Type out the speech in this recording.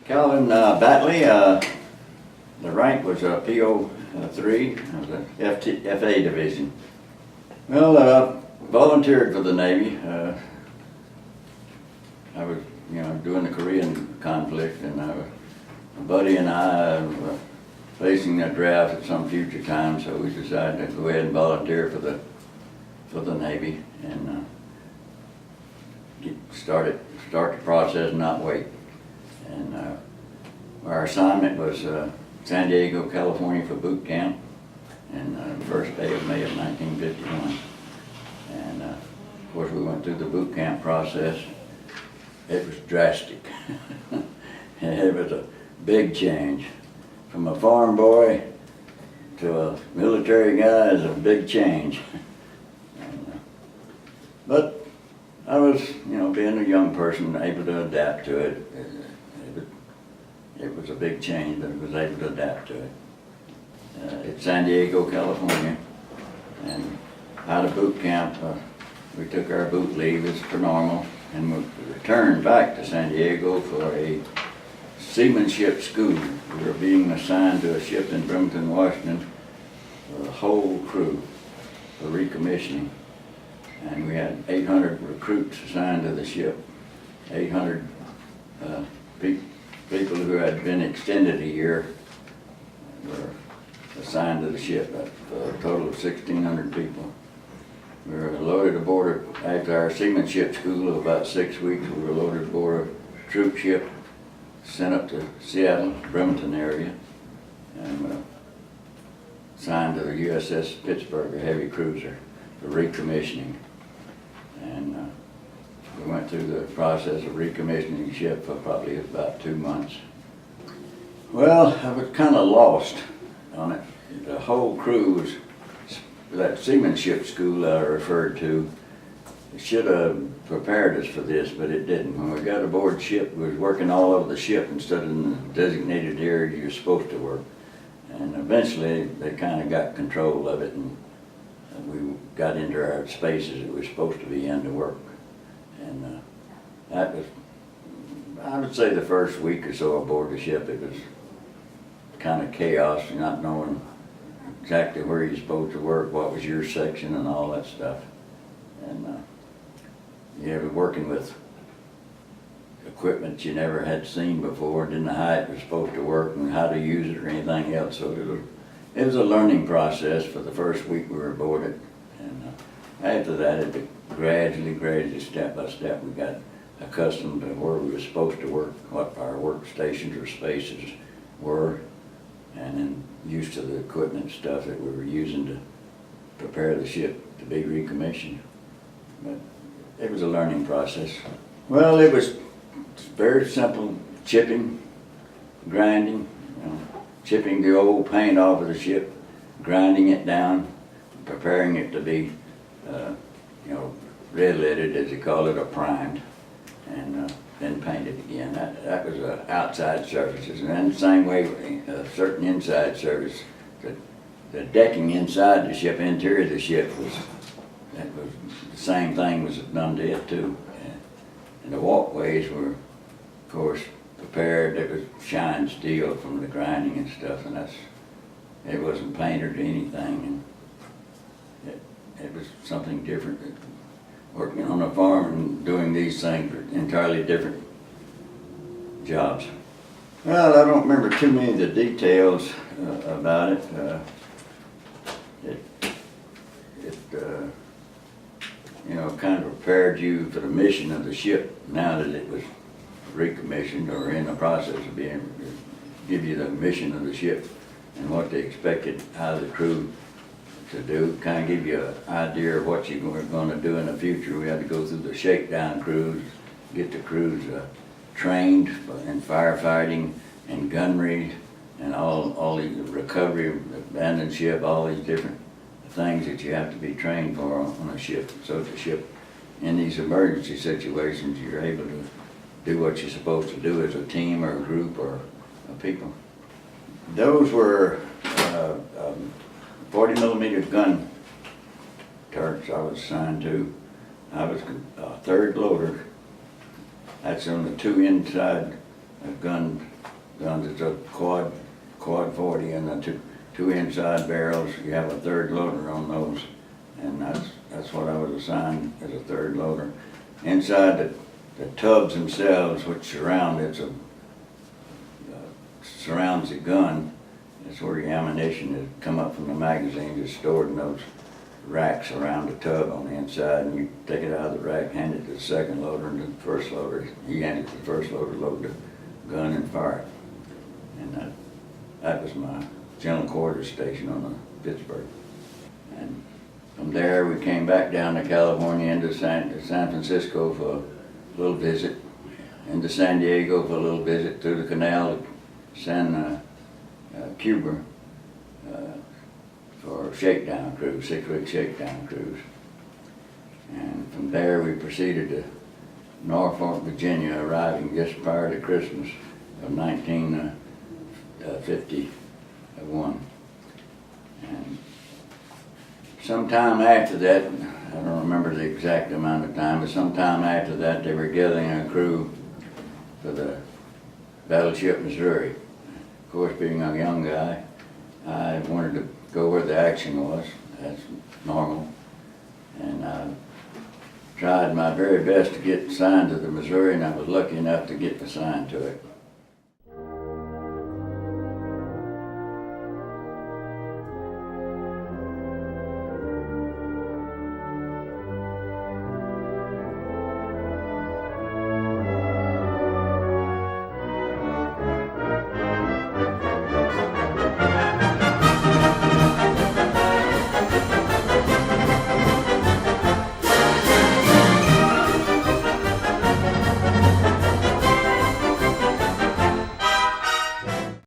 Calvin Batley, the rank was PO3 of the FA division. Well, volunteered for the Navy. I was, doing the Korean conflict, and a buddy and I were facing a draft at some future time, so we decided to go ahead and volunteer for the Navy and start the process and not wait. And our assignment was San Diego, California for boot camp, and the first day of May of 1951. And of course we went through the boot camp process. It was drastic. It was a big change. From a farm boy to a military guy is a big change. But I was, being a young person, able to adapt to it. It was a big change, but I was able to adapt to it. It's San Diego, California, and out of boot camp, we took our boot leave as per normal, and we returned back to San Diego for a seamanship school. We were being assigned to a ship in Bremerton, Washington, for the whole crew for recommissioning. And we had 800 recruits assigned to the ship, 800 people who had been extended a year were assigned to the ship, a total of 1,600 people. We were loaded aboard, after our seamanship school of about 6 weeks, we were loaded aboard a troop ship, sent up to Seattle, Bremerton area, and assigned to the USS Pittsburgh, a heavy cruiser, for recommissioning. And we went through the process of recommissioning the ship for probably about 2 months. Well, I was kind of lost on it. The whole crew was, that seamanship school I referred to, it should have prepared us for this, but it didn't. When we got aboard ship, we was working all over the ship instead of in the designated area you're supposed to work. And eventually they kind of got control of it, and we got into our spaces that we were supposed to be in to work. And that was, I would say the first week or so aboard the ship, it was kind of chaos, not knowing exactly where you're supposed to work, what was your section and all that stuff. And you were working with equipment you never had seen before, didn't know how it was supposed to work and how to use it or anything else. So it was a learning process for the first week we were aboard it. And after that, it gradually, step by step, we got accustomed to where we were supposed to work, what our workstations or spaces were, and then used to the equipment stuff that we were using to prepare the ship to be recommissioned. But it was a learning process. Well, it was very simple: chipping, grinding, chipping the old paint off of the ship, grinding it down, preparing it to be, red-leaded, as they call it, or primed, and then painted again. That was outside surfaces, and then the same way, certain inside surface. The decking inside the ship, interior of the ship, was the same thing was done to it too. And the walkways were, of course, prepared. It was shined steel from the grinding and stuff, and it wasn't painted or anything. And it was something different. Working on a farm and doing these things were entirely different jobs. Well, I don't remember too many of the details about it. Kind of prepared you for the mission of the ship now that it was recommissioned or in the process of being, give you the mission of the ship and what they expected out of the crew to do, kind of give you an idea of what you were going to do in the future. We had to go through the shakedown cruise, get the crews trained in firefighting and gunnery and all the recovery, abandoned ship, all these different things that you have to be trained for on a ship. So the ship, in these emergency situations, you're able to do what you're supposed to do as a team or a group or people. Those were 40 millimeter gun turrets I was assigned to. I was a third loader. That's on the two inside gun guns. It's a quad 40 and the two inside barrels. You have a third loader on those, and that's what I was assigned as a third loader. Inside the tubs themselves, which surrounds the gun, that's where your ammunition is come up from the magazines is stored in those racks around the tub on the inside, and you take it out of the rack, hand it to the second loader, and the first loader, he handed it to the first loader, load the gun and fire it. And that was my general quarters station on the Pittsburgh. And from there we came back down to California into San Francisco for a little visit, into San Diego for a little visit, through the canal to San Cuba for a shakedown cruise, 6-week shakedown cruise. And from there we proceeded to Norfolk, Virginia, arriving just prior to Christmas of 1951. And sometime after that, I don't remember the exact amount of time, but sometime after that they were gathering a crew for the battleship Missouri. Of course, being a young guy, I wanted to go where the action was, that's normal. And I tried my very best to get assigned to the Missouri, and I was lucky enough to get assigned to it.